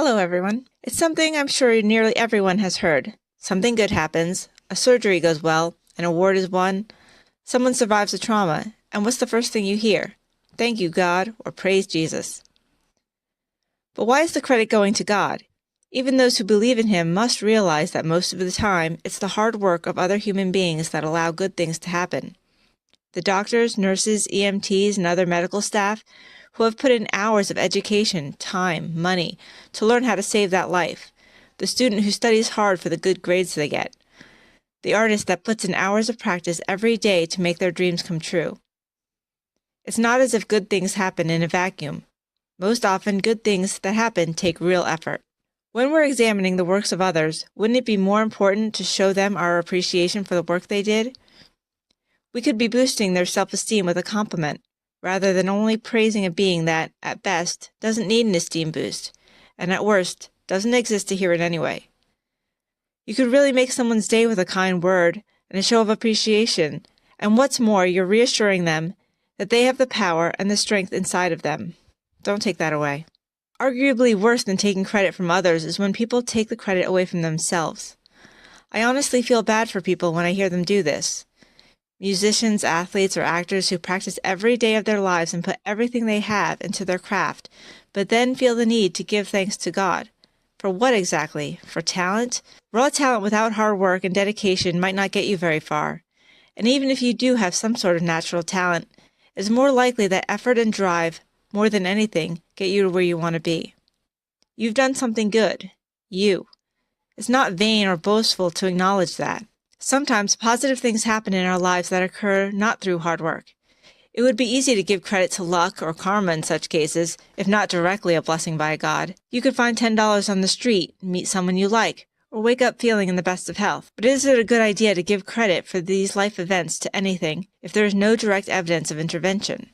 Hello, everyone. It's something I'm sure nearly everyone has heard. Something good happens, a surgery goes well, an award is won, someone survives a trauma, and what's the first thing you hear? Thank you, God, or praise Jesus. But why is the credit going to God? Even those who believe in Him must realize that most of the time, it's the hard work of other human beings that allow good things to happen. The doctors, nurses, EMTs, and other medical staff who have put in hours of education, time, money, to learn how to save that life. The student who studies hard for the good grades they get. The artist that puts in hours of practice every day to make their dreams come true. It's not as if good things happen in a vacuum. Most often, good things that happen take real effort. When we're examining the works of others, wouldn't it be more important to show them our appreciation for the work they did? We could be boosting their self-esteem with a compliment, rather than only praising a being that, at best, doesn't need an esteem boost, and at worst, doesn't exist to hear it anyway. You could really make someone's day with a kind word and a show of appreciation, and what's more, you're reassuring them that they have the power and the strength inside of them. Don't take that away. Arguably worse than taking credit from others is when people take the credit away from themselves. I honestly feel bad for people when I hear them do this. Musicians, athletes, or actors who practice every day of their lives and put everything they have into their craft, but then feel the need to give thanks to God. For what exactly? For talent? Raw talent without hard work and dedication might not get you very far. And even if you do have some sort of natural talent, it's more likely that effort and drive, more than anything, get you to where you want to be. You've done something good. You. It's not vain or boastful to acknowledge that. Sometimes positive things happen in our lives that occur not through hard work. It would be easy to give credit to luck or karma in such cases, if not directly a blessing by God. You could find $10 on the street, meet someone you like, or wake up feeling in the best of health. But is it a good idea to give credit for these life events to anything if there is no direct evidence of intervention?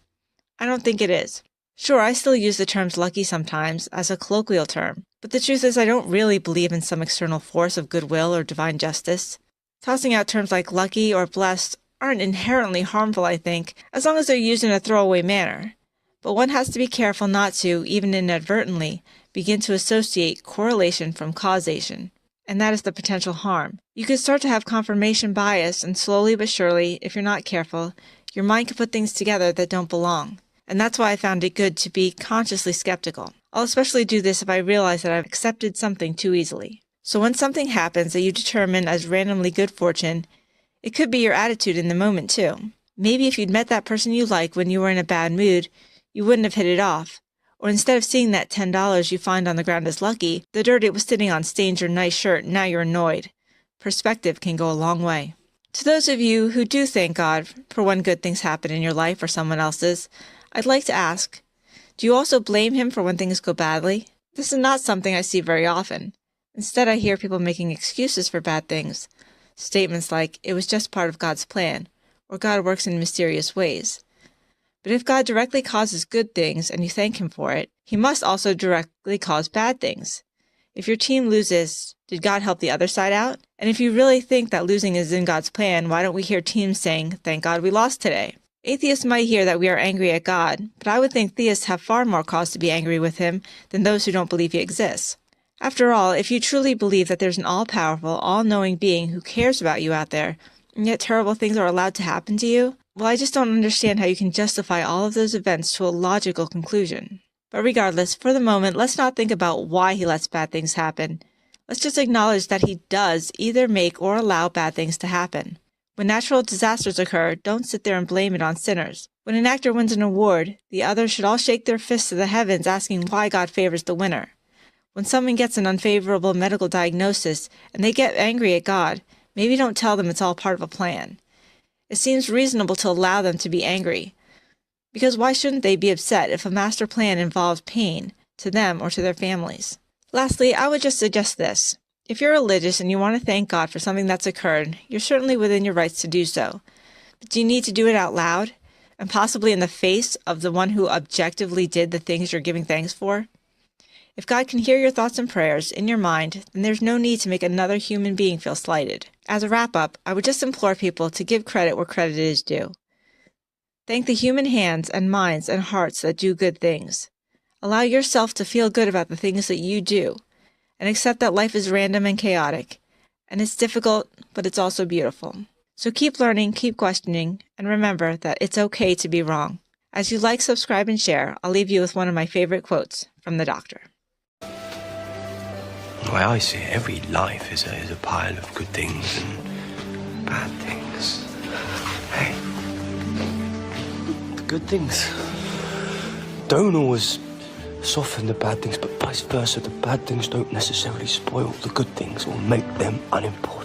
I don't think it is. Sure, I still use the terms lucky sometimes as a colloquial term, but the truth is I don't really believe in some external force of goodwill or divine justice. Tossing out terms like lucky or blessed aren't inherently harmful, I think, as long as they're used in a throwaway manner. But one has to be careful not to, even inadvertently, begin to associate correlation from causation. And that is the potential harm. You could start to have confirmation bias, and slowly but surely, if you're not careful, your mind can put things together that don't belong. And that's why I found it good to be consciously skeptical. I'll especially do this if I realize that I've accepted something too easily. So when something happens that you determine as randomly good fortune, it could be your attitude in the moment too. Maybe if you'd met that person you like when you were in a bad mood, you wouldn't have hit it off. Or instead of seeing that $10 you find on the ground as lucky, the dirt it was sitting on stains your nice shirt and now you're annoyed. Perspective can go a long way. To those of you who do thank God for when good things happen in your life or someone else's, I'd like to ask, do you also blame Him for when things go badly? This is not something I see very often. Instead, I hear people making excuses for bad things. Statements like, it was just part of God's plan, or God works in mysterious ways. But if God directly causes good things and you thank Him for it, He must also directly cause bad things. If your team loses, did God help the other side out? And if you really think that losing is in God's plan, why don't we hear teams saying, thank God we lost today? Atheists might hear that we are angry at God, but I would think theists have far more cause to be angry with Him than those who don't believe He exists. After all, if you truly believe that there's an all-powerful, all-knowing being who cares about you out there, and yet terrible things are allowed to happen to you, well, I just don't understand how you can justify all of those events to a logical conclusion. But regardless, for the moment, let's not think about why He lets bad things happen. Let's just acknowledge that He does either make or allow bad things to happen. When natural disasters occur, don't sit there and blame it on sinners. When an actor wins an award, the others should all shake their fists to the heavens asking why God favors the winner. When someone gets an unfavorable medical diagnosis and they get angry at God, maybe don't tell them it's all part of a plan. It seems reasonable to allow them to be angry, because why shouldn't they be upset if a master plan involves pain to them or to their families? Lastly, I would just suggest this. If you're religious and you want to thank God for something that's occurred, you're certainly within your rights to do so. But do you need to do it out loud, and possibly in the face of the one who objectively did the things you're giving thanks for? If God can hear your thoughts and prayers in your mind, then there's no need to make another human being feel slighted. As a wrap-up, I would just implore people to give credit where credit is due. Thank the human hands and minds and hearts that do good things. Allow yourself to feel good about the things that you do, and accept that life is random and chaotic, and it's difficult, but it's also beautiful. So keep learning, keep questioning, and remember that it's okay to be wrong. As you like, subscribe, and share, I'll leave you with one of my favorite quotes from the doctor. The way I see it, every life is a pile of good things and bad things. Hey, the good things don't always soften the bad things, but vice versa. The bad things don't necessarily spoil the good things or make them unimportant.